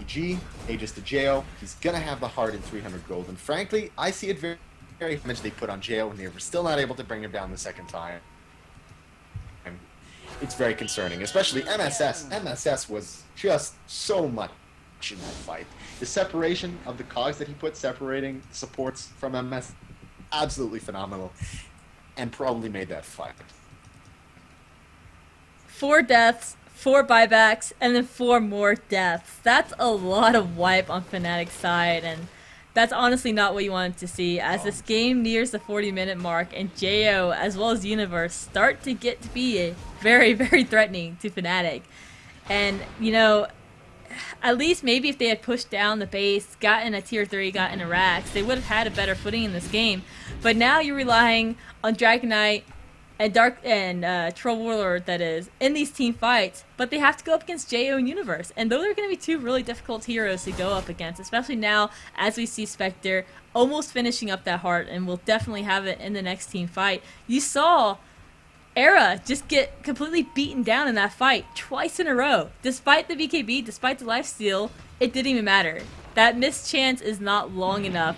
EG, Aegis to Jo. He's gonna have the heart in 300 gold, and frankly, I see it very much they put on Jo, and they were still not able to bring him down the second time. It's very concerning, especially MSS. MSS was just so much in that fight. The separation of the cogs that he put separating supports from MS, absolutely phenomenal, and probably made that fight. 4 deaths, 4 buybacks, and then 4 more deaths. That's a lot of wipe on Fnatic's side, and that's honestly not what you wanted to see. As this game nears the 40-minute mark, and Jo as well as Universe start to get to be very, very threatening to Fnatic. And, you know, at least maybe if they had pushed down the base, gotten a tier 3, gotten a Rax, they would have had a better footing in this game. But now you're relying on Dragon Knight and Troll Warlord, that is, in these team fights, but they have to go up against Jo and Universe, and those are going to be 2 really difficult heroes to go up against, especially now as we see Spectre almost finishing up that heart, and will definitely have it in the next team fight. You saw Era just get completely beaten down in that fight twice in a row. Despite the BKB, despite the lifesteal, it didn't even matter. That missed chance is not long enough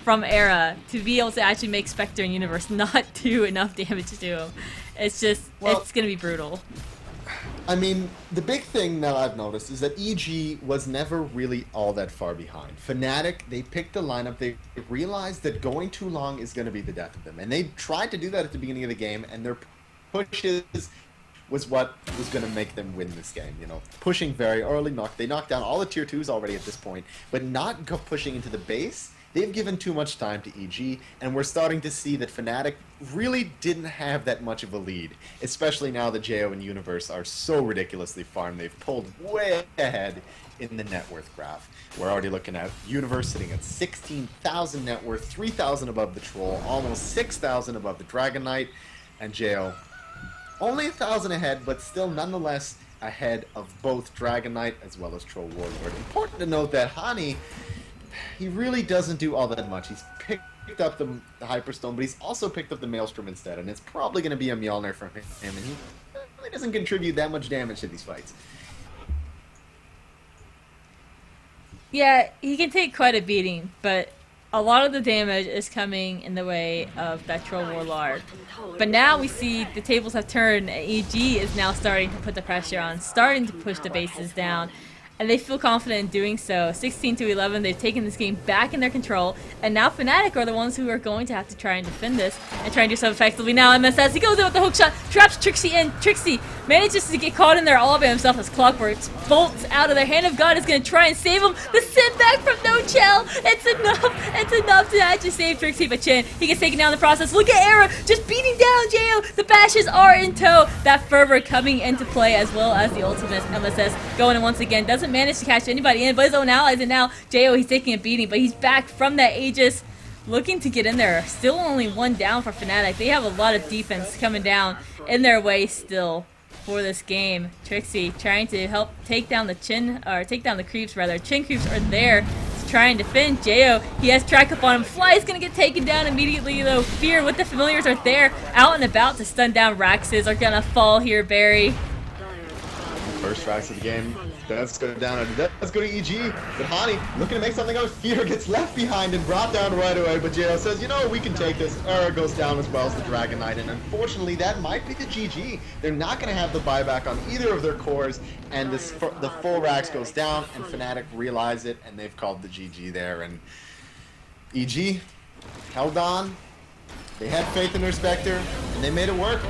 from Era to be able to actually make Spectre and Universe not do enough damage to him. It's just, it's going to be brutal. I mean, the big thing that I've noticed is that EG was never really all that far behind. Fnatic, they picked the lineup, they realized that going too long is going to be the death of them. And they tried to do that at the beginning of the game, and their pushes was what was going to make them win this game. You know, pushing very early, they knocked down all the tier 2s already at this point, but not pushing into the base. They've given too much time to EG, and we're starting to see that Fnatic really didn't have that much of a lead, especially now that Jo and Universe are so ridiculously farmed. They've pulled way ahead in the net worth graph. We're already looking at Universe sitting at 16,000 net worth, 3,000 above the Troll, almost 6,000 above the Dragon Knight, and Jo only 1,000 ahead, but still nonetheless ahead of both Dragon Knight as well as Troll Warlord. Important to note that Hani, he really doesn't do all that much. He's picked up the Hyperstone, but he's also picked up the Maelstrom instead, and it's probably going to be a Mjolnir from him, and he really doesn't contribute that much damage to these fights. Yeah, he can take quite a beating, but a lot of the damage is coming in the way of that Troll Warlord. But now we see the tables have turned, and EG is now starting to put the pressure on, starting to push the bases down. And they feel confident in doing so. 16-11, they've taken this game back in their control, and now Fnatic are the ones who are going to have to try and defend this and try and do so effectively. Now MSS, he goes in with the hook shot, traps Trixie in. Trixie manages to get caught in there all by himself as Clockwork bolts out of there. Hand of God is going to try and save him. The send back from No Chell. It's enough to actually save Trixie, but Chin, he gets taken down in the process. Look at Era just beating down Jo. The bashes are in tow. That fervor coming into play, as well as the ultimate. MSS going in once again, doesn't manage to catch anybody in but his own allies, and now Jo, he's taking a beating, but he's back from that Aegis, looking to get in there. Still only 1 down for Fnatic. They have a lot of defense coming down in their way still for this game. Trixie trying to help take down the creeps rather. Chin creeps are there to try and defend Jo. He has track up on him. Fly is gonna get taken down immediately though. Fear with the familiars are there, out and about to stun down. Raxes are gonna fall here, Barry. First Rax of the game. Let's go down. Let's go to EG. But Hani looking to make something out. Fear gets left behind and brought down right away. But Jo says, you know, we can take this. Era goes down as well as the Dragon Knight. And unfortunately, that might be the GG. They're not going to have the buyback on either of their cores. And the full Rax goes down. And Fnatic realize it. And they've called the GG there. And EG held on. They had faith in their Spectre. And they made it work.